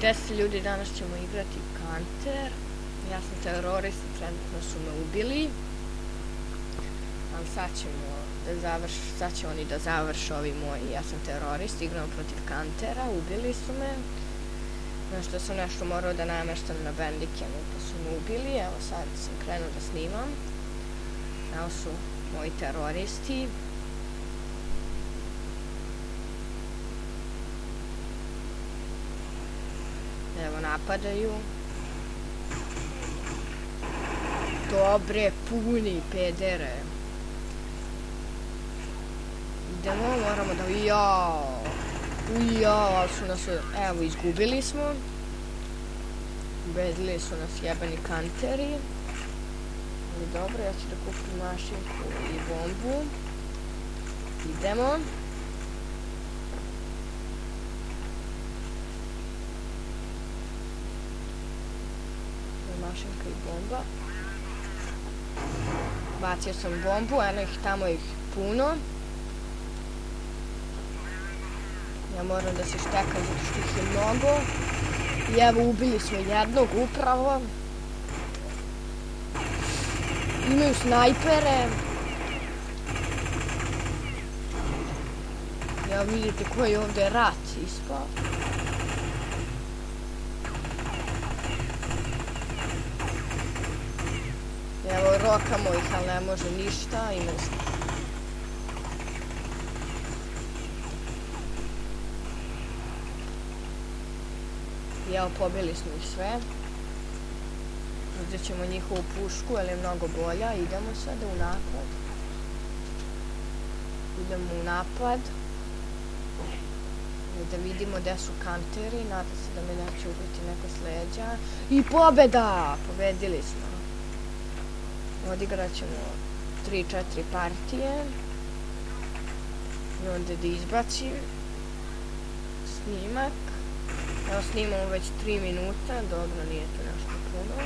10 ljudi, danas ćemo igrati Counter. Ja sam terorist, trenutno su me ubili. Ali sad će oni da završe ovi moji. Ja sam terorist, igram protiv Countera, ubili su me. Nešto sam nešto morao da nameštam na Bandicanu, pa su me ubili. Evo sad sam krenuo da snimam. Evo su moji teroristi. Evo napadaju. Dobre, puni pedere. Idemo, moramo da... Jao, ali su nas... Evo, izgubili smo. Ubedili su nas jebeni kanteri. Ali dobro, ja ću da kupim mašinku i bombu. Idemo. Mašinka i bomba. Bacio sam bombu, eno tamo ih puno. Ja moram da se štekam zato što ih je mnogo. I evo ubili smo jednog upravo. Imaju snajpere. Evo vidite koji je ovdje rat ispao. Evo rokamo ih, ali ne može ništa. Evo pobili smo ih sve. Uzet ćemo njihovu pušku, ali je mnogo bolja. Idemo sada u napad. Idemo u napad. Da vidimo gde su kanteri. Nadam se da me neće ubiti neko s leđa. I pobeda! Pobedili smo. Odigrat ćemo 3-4 partije. I onda da izbacim snimak. Evo snimamo već 3 minuta, dobro, nije to nešto puno.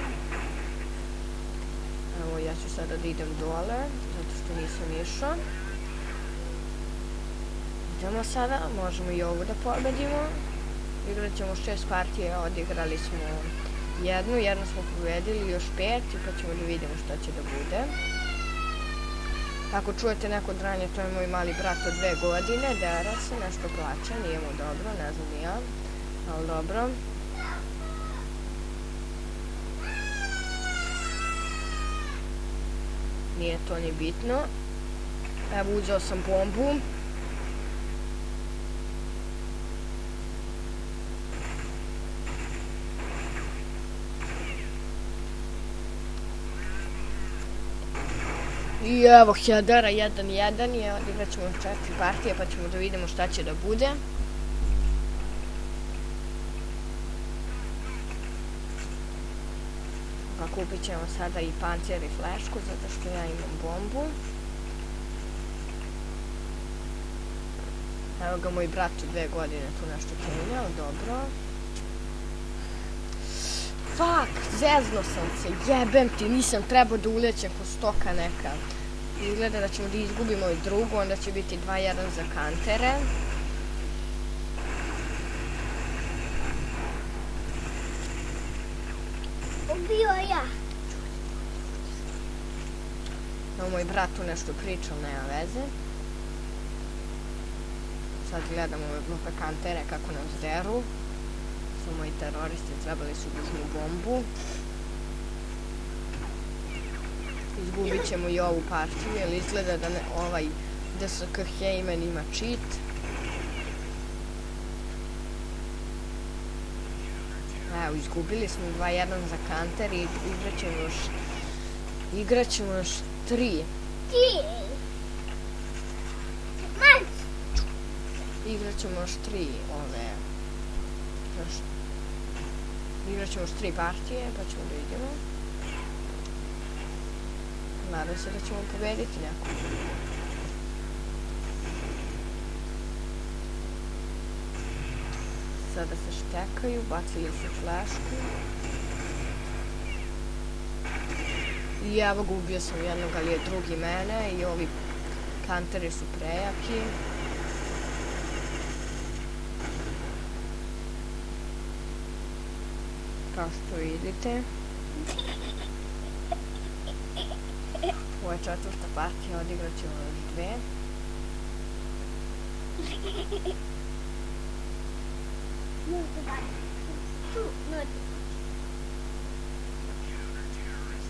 Evo ja ću sada da idem dole, zato što nisam išao. Idemo sada, možemo i ovu da pobedimo. Igrat ćemo 6 partije, odigrali smo jednu smo pobedili, još 5 i pa ćemo da vidimo šta će da bude. Ako čujete neko dranje, to je moj mali brat od 2 godine, dera se, nešto plače, nije mu dobro, ne znam ni ja, ali dobro. Nije to ni bitno. Evo uzeo sam bombu. I evo headera 1-1 je, odigrat ćemo 4 partije pa ćemo da vidimo šta će da bude. Pa kupit ćemo sada i pancer i flešku zato što ja imam bombu. Evo ga moj brat u 2 godine tu nešto kenjao, dobro. Fuck, zezno sam se, jebem ti, nisam trebao da ulećem ko stoka neka. Izgleda da ćemo da izgubimo i drugu, onda će biti 2-1 za kantere. Ubio ja. Evo moj brat tu nešto pričao, nema veze. Sad gledamo ove glupe kantere kako nas deru. Su moji teroristi, trebali su da uzmu bombu. Izgubit ćemo i ovu partiju, jer izgleda da ovaj DSK Heyman ima cheat. Evo, izgubili smo 2-1 za kanter i igrat ćemo još 3. Igrat ćemo još 3 igrat ćemo još 3 partije, pa ćemo da vidimo. Nadam se da ćemo pobediti neko. Sada se štekaju, bacili su flešku. I evo ga, ubio sam jednog, ali je drugi mene i ovi kanteri su prejaki. Kao što vidite. Ovo je četvrta partija, odigrat ćemo još dve.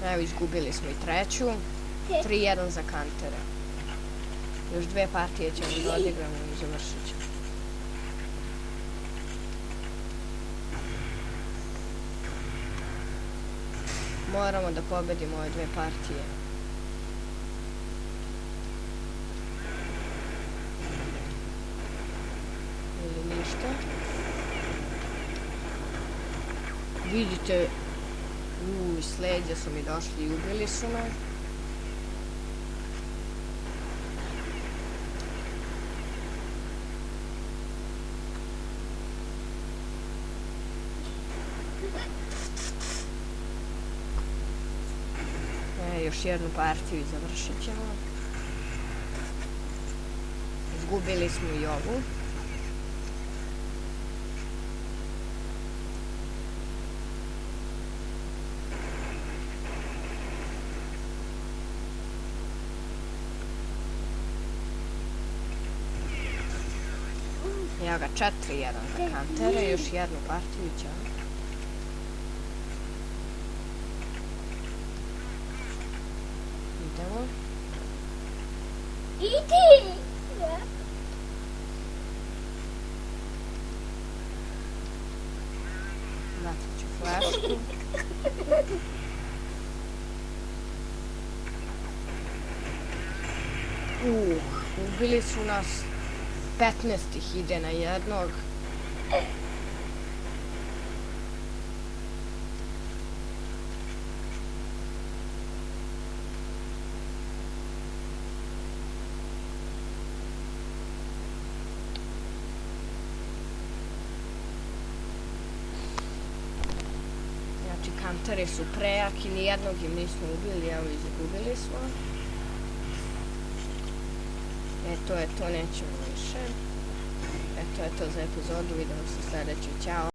Evo, izgubili smo i treću. 3-1 za kantere. Još dve partije ćemo da odigramo i završit ćemo. Moramo da pobedimo ove dve partije. Ili ništa. Vidite, s leđa su mi došli i ubili su me. Još jednu partiju i završit ćemo. Izgubili smo i ovu. Evo ga, 4-1 za kantere, još jednu partiju ćemo. Idemo. Idi! Vratit ću flašku. Ubili su nas. 15 ih ide na jednog. Znači, kanteri su prejaki, nijednog im nismo ubili, evo izgubili smo. To je to, nećemo više. To je to za epizodu, vidimo se sljedeće, ćao.